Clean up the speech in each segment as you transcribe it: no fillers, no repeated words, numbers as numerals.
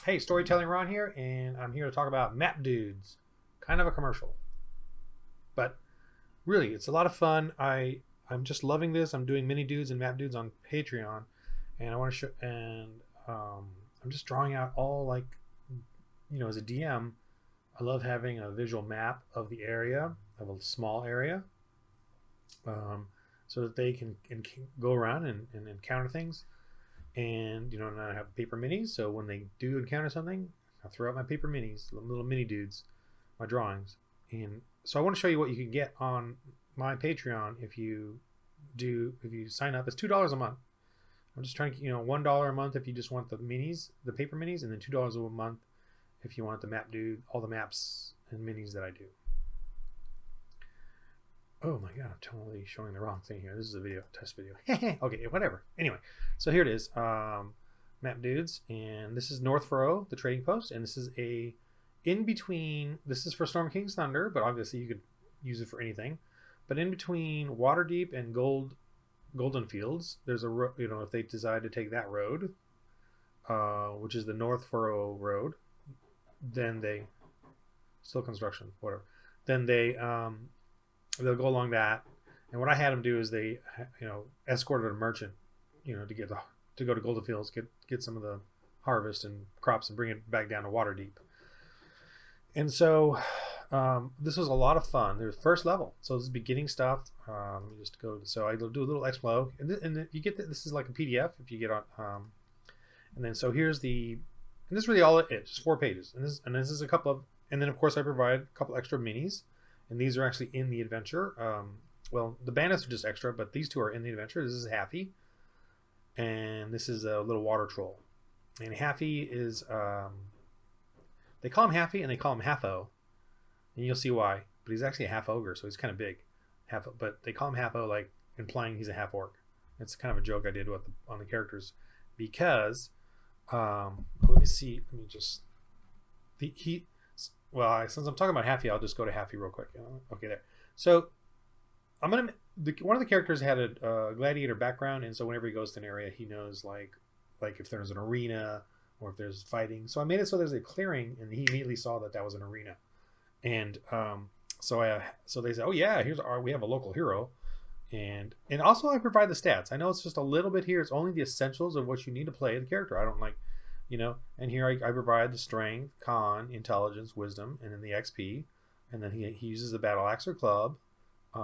Hey, Storytelling Ron here, and I'm here to talk about MapDoods. Kind of a commercial, but really, it's a lot of fun. I'm just loving this. I'm doing mini dudes and MapDoods on Patreon, and I want to show. And I'm just drawing out all as a DM, I love having a visual map of the area, of a small area, um, so that they can go around and encounter things. And and I have paper minis, so when they do encounter something, I throw out my paper minis, little mini dudes, my drawings. And so I want to show you what you can get on my Patreon if you sign up. It's $2 a month. I'm just trying to, $1 a month if you just want the minis, the paper minis, and then $2 a month if you want the map dude, all the maps and minis that I do. Oh my god, I'm totally showing the wrong thing here. This is a video test video. Okay, whatever. Anyway, so here it is. MapDoods, and this is North Furrow, the trading post, and this is a in between. This is for Storm King's Thunder, but obviously you could use it for anything. But in between Waterdeep and Golden Fields, there's a if they decide to take that road, which is the North Furrow Road, then they still construction whatever. Then they'll go along that. And what I had them do is they escorted a merchant to go to Golden Fields, get some of the harvest and crops and bring it back down to Waterdeep. And so this was a lot of fun. There's first level, so this is beginning stuff. Let me just go. So I do a little explo, and you get this is like a PDF if you get on. And then so here's and this is really all it is, just 4 pages. And this is a couple of, and then of course I provide a couple extra minis, and these are actually in the adventure. Well, the bandits are just extra, but these two are in the adventure. This is Haffy, and this is a little water troll. And Haffy is they call him Haffy and they call him Half-O, and you'll see why. But he's actually a half ogre, so he's kind of big. But they call him Half-O, like implying he's a half orc. It's kind of a joke I did on the characters, because let me see. Let me just since I'm talking about Haffy, I'll just go to Haffy real quick. Okay, there. So one of the characters had a gladiator background, and so whenever he goes to an area, he knows like if there's an arena or if there's fighting. So I made it so there's a clearing, and he immediately saw that was an arena. And so they said, oh yeah, we have a local hero, and also I provide the stats. I know it's just a little bit here. It's only the essentials of what you need to play the character. I don't and here I provide the strength, con, intelligence, wisdom, and then the XP, and then he uses the battle axe or club.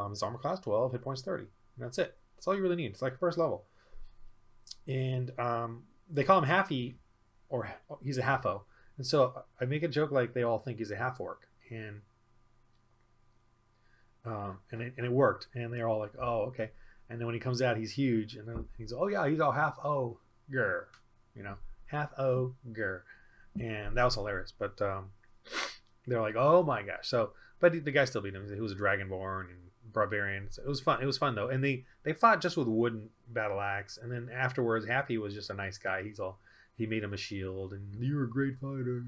His armor class 12, hit points 30, and that's it. That's all you really need. It's like first level. And they call him Haffy, or he's a Half-O, and so I make a joke like they all think he's a half orc, and it worked, and they're all like, oh okay. And then when he comes out, he's huge, and then he's oh yeah, he's all Half-Ogre, Half-Ogre, and that was hilarious. But they're like, oh my gosh. So but the guy still beat him. He was a dragonborn and barbarian. So it was fun though. And they fought just with wooden battle axe, and then afterwards Happy was just a nice guy. He made him a shield, and you're a great fighter,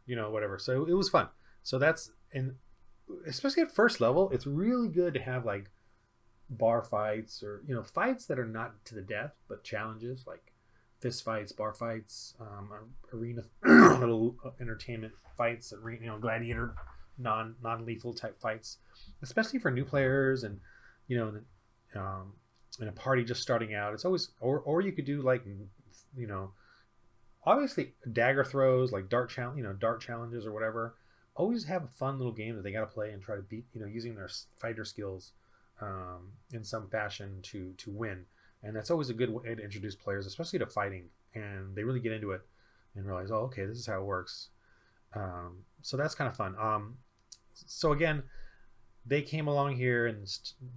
whatever. So it was fun. So and especially at first level, it's really good to have like bar fights, or fights that are not to the death but challenges, like fist fights, bar fights, arena little entertainment fights, gladiator non-lethal type fights, especially for new players, and in a party just starting out. It's always, or you could do like obviously dagger throws, like dart challenges or whatever. Always have a fun little game that they got to play and try to beat, using their fighter skills in some fashion to win. And that's always a good way to introduce players, especially to fighting, and they really get into it and realize, oh okay, this is how it works. So that's kind of fun. So again, they came along here, and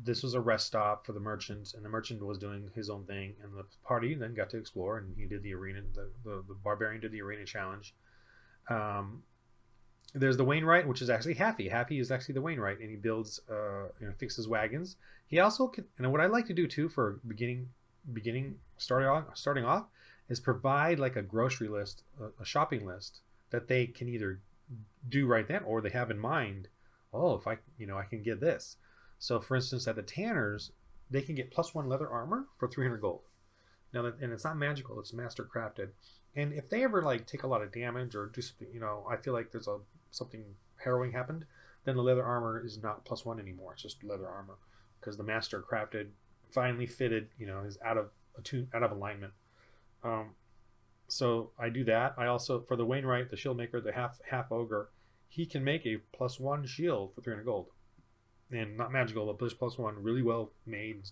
this was a rest stop for the merchant, and the merchant was doing his own thing, and the party then got to explore, and he did the arena. The barbarian did the arena challenge. There's the Wainwright, which is actually Haffy. Haffy is actually the Wainwright, and he builds, fixes wagons. He also can, and what I like to do too for starting off, is provide like a grocery list, a shopping list that they can either do right then, or they have in mind, oh, if I can get this. So for instance, at the Tanners, they can get +1 leather armor for 300 gold. Now, and it's not magical, it's master crafted. And if they ever like take a lot of damage or do something, you know, I feel like there's something harrowing happened, then the leather armor is not +1 anymore. It's just leather armor because the master crafted, finally fitted, you know, is out of alignment. So I do that. I also, for the Wainwright, the shield maker, the half ogre, he can make a +1 shield for 300 gold, and not magical, but +1, really well made.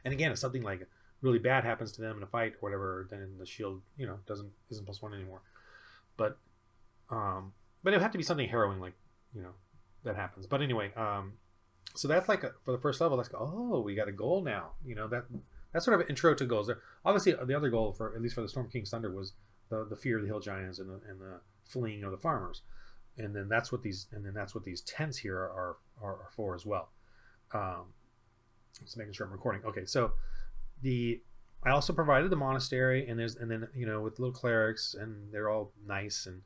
And again, if something like really bad happens to them in a fight or whatever, then the shield, you know, isn't +1 anymore. But it would have to be something harrowing, like, you know, that happens. But anyway, so that's like for the first level. That's oh, we got a goal now. You know, that's sort of an intro to goals. There, obviously, the other goal for at least for the Storm King's Thunder was the fear of the hill giants and the fleeing of the farmers, and then that's what these tents here are for as well. Just making sure I'm recording. Okay, so I also provided the monastery, and then you know, with little clerics, and they're all nice, and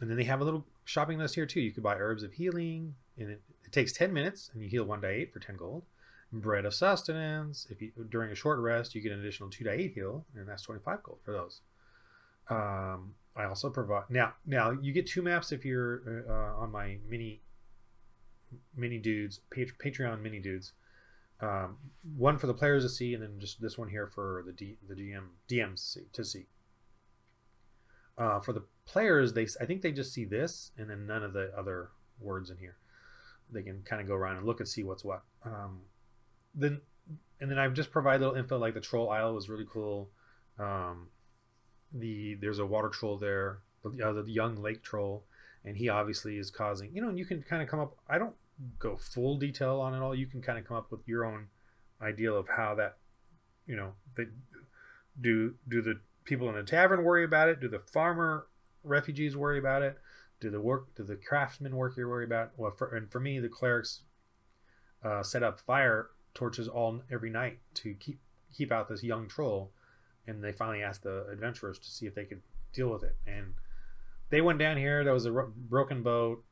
then they have a little shopping list here too. You could buy herbs of healing, and it takes 10 minutes, and you heal 1 die 8 for 10 gold. Bread of sustenance. If you during a short rest, you get an additional 2 die 8 heal, and that's 25 gold for those. I also provide now you get 2 maps if you're on my mini dudes Patreon mini dudes. One for the players to see, and then just this one here for the DMs to see. For the players, I think they just see this and then none of the other words in here. They can kind of go around and look and see what's what. Then I've just provided little info, like the Troll Isle was really cool. There's a water troll there, the young lake troll, and he obviously is causing, you know, and you can kind of come up, I don't go full detail on it all, you can kind of come up with your own idea of how that, you know, do the people in the tavern worry about it, do the farmer refugees worry about it, do the craftsmen work here worry about it? Well, for me, the clerics set up fire torches every night to keep out this young troll, and they finally asked the adventurers to see if they could deal with it, and they went down here. There was a broken boat,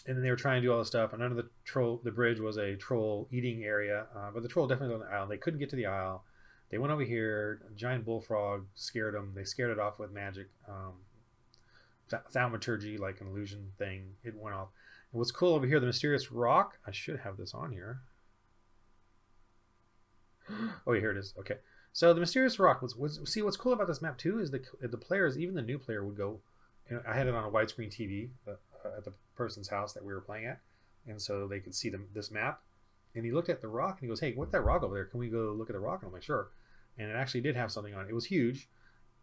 and then they were trying to do all this stuff, and under the bridge was a troll eating area, but the troll definitely was on the isle. They couldn't get to the isle. They went over here. A giant bullfrog scared them. They scared it off with magic, thaumaturgy, like an illusion thing. It went off. And what's cool over here, the mysterious rock, I should have this on here. Oh yeah, here it is. Okay, so the mysterious rock see what's cool about this map too is the players, even the new player, would go, you know, I had it on a widescreen TV at the person's house that we were playing at, and so they could see this map, and he looked at the rock and he goes, hey, what's that rock over there, can we go look at the rock? And I'm like, sure. And it actually did have something on it. It was huge,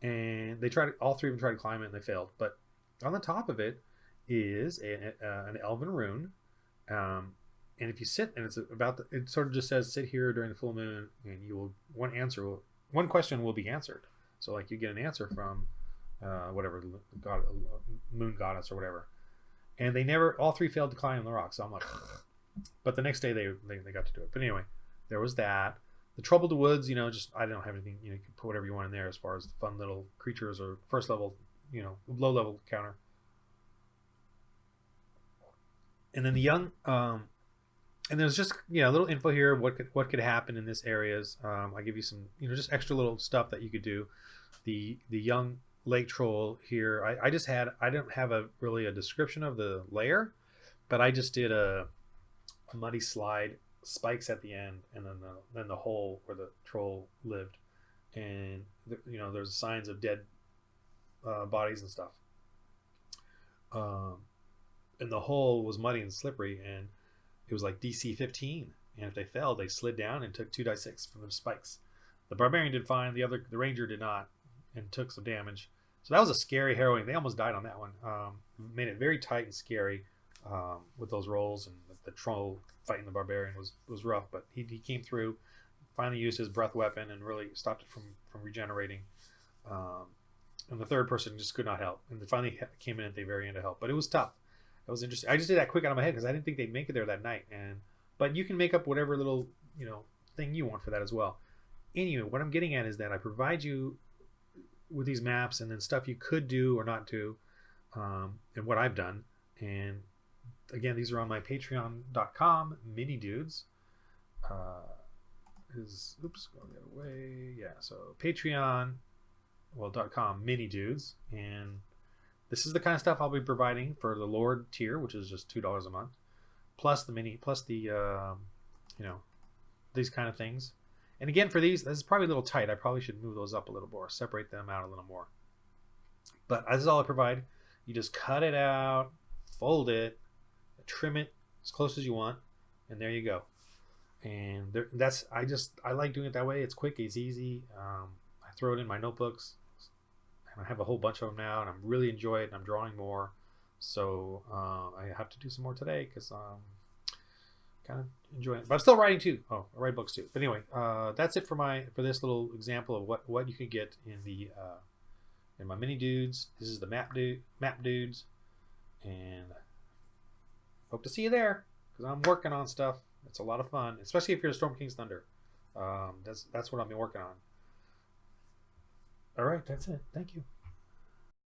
and all 3 of them tried to climb it and they failed, but on the top of it is an elven rune. And if you sit, and it sort of just says, sit here during the full moon, and you will, one question will be answered. So like you get an answer from whatever god, moon goddess or whatever. And all 3 failed to climb the rock. So I'm like, but the next day they got to do it. But anyway, there was that. The Troubled Woods, you know, just, I don't have anything, you know, you can put whatever you want in there as far as the fun little creatures or first level, you know, low level counter. And then the young, and there's just, you know, a little info here, what could happen in this areas. I give you some, you know, just extra little stuff that you could do. The young lake troll here, I didn't have really a description of the layer, but I just did a muddy slide, spikes at the end, and then the hole where the troll lived, and you know, there's signs of dead bodies and stuff. And the hole was muddy and slippery, and it was like DC 15, and if they failed, they slid down and took 2 die 6 from the spikes. The barbarian did fine, the ranger did not, and took some damage. So that was a scary, harrowing. They almost died on that one. Made it very tight and scary with those rolls, and the troll fighting the barbarian was rough, but he came through, finally used his breath weapon and really stopped it from regenerating. And the third person just could not help, and they finally came in at the very end to help. But it was tough. It was interesting. I just did that quick out of my head because I didn't think they'd make it there that night. But you can make up whatever little, you know, thing you want for that as well. Anyway, what I'm getting at is that I provide you with these maps and then stuff you could do or not do, and what I've done. And again, these are on my patreon.com mini dudes. Oops, going the other way. Yeah, so Patreon .com MapDoods, and this is the kind of stuff I'll be providing for the Lord tier, which is just $2 a month, plus the these kind of things. And again, for these, this is probably a little tight. I probably should move those up a little more, separate them out a little more. But this is all I provide. You just cut it out, fold it, trim it as close as you want, and there you go. And I like doing it that way. It's quick, it's easy. I throw it in my notebooks, and I have a whole bunch of them now, and I really enjoy it, and I'm drawing more. So I have to do some more today because kind of enjoying it. But I'm still writing too. Oh, I write books too. But anyway, that's it for this little example of what you could get in my MapDoods. This is the MapDoods, and hope to see you there because I'm working on stuff. It's a lot of fun, especially if you're a Storm King's Thunder. That's what I've been working on. All right, that's it. Thank you.